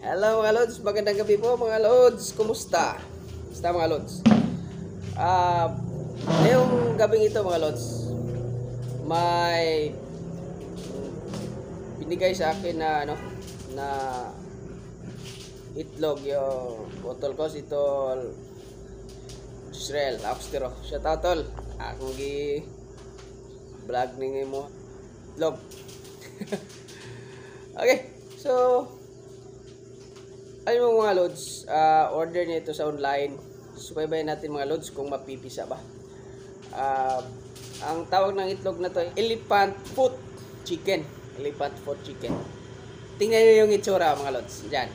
Hello mga Lods, magandang gabi po mga Lods. Kumusta? Kumusta mga Lods? Ngayong gabing ito mga Lods, may binigay sa akin na na itlog yung botol ko si Tol Israel Abstero. Shout out Tol. Akong gi vlog ningi mo itlog. Okay, so ayun mga Lods, order niya ito sa online. Subaybayan natin mga Lods kung mapipisa ba. Ang tawag ng itlog na to ay elephant foot chicken. Elephant foot chicken. Tingnan niyo yung itsura mga Lods. Diyan.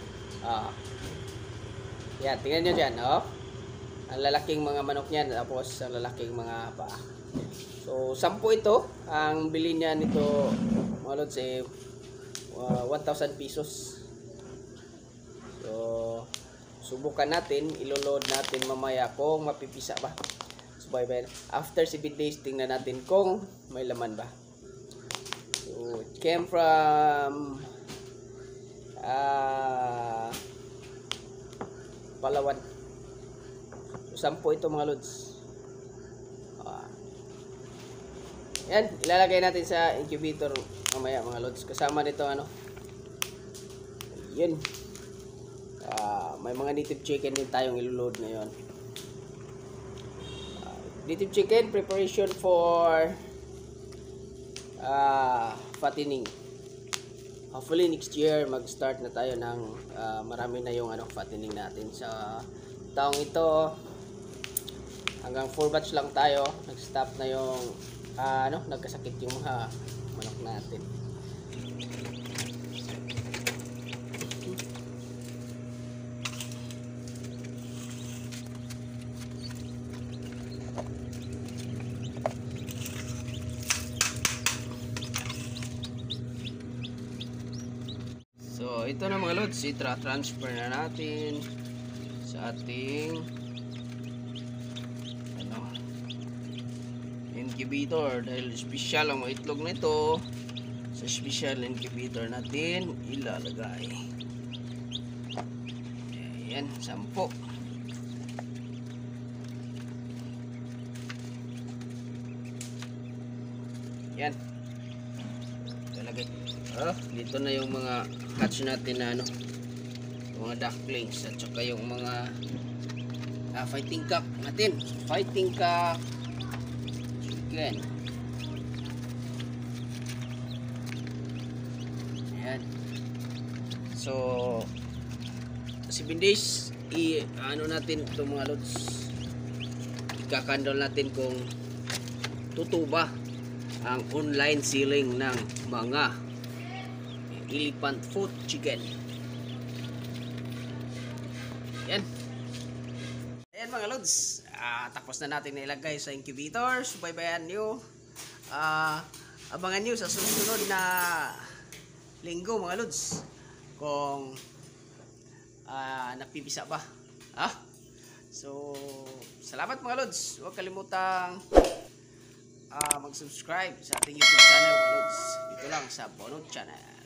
Yan, tingnan niyo diyan, oh. Ang lalaking mga manok niyan, tapos ang lalaking mga paa. So, 10 ito. Ang bili niya nito mga Lods ay 1,000 pesos. So, subukan natin, ilo-load natin mamaya kung mapipisa ba. So, bye-bye. After 7 days, tingnan natin kung may laman ba. So, it came from Palawan. So, 10 ito mga Lods. Yan, ilalagay natin sa incubator mamaya mga Lods. Kasama nito yun. May mga native chicken din tayong ilo-load ngayon. Native chicken preparation for fattening. Hopefully next year mag-start na tayo ng marami na yung fattening natin sa taong ito. Hanggang 4 batch lang tayo. Nag-stop na yung nagkasakit yung mga manok natin. So, ito na mga Lods, i-transfer na natin sa ating incubator dahil special ang mga itlog na ito. Sa special incubator natin ilalagay. Ayan, 10. Yan. Ilalagay. Dito na yung mga hatch natin na mga ducklings at saka yung mga fighting cock natin. Fighting cock chicken. Ayan. So 7 days natin ito mga Lods. Ikakandol natin kung totoo ba ang online selling ng mga elephant foot chicken. Yan. Ayan mga Lods, tapos na natin na ilagay sa incubator. Subaybayan nyo, abangan nyo sa susunod na linggo mga Lods kung napipisa ba. So salamat mga Lods. Huwag kalimutang mag-subscribe sa ating YouTube channel mga Lods. Dito lang sa Bonot Channel.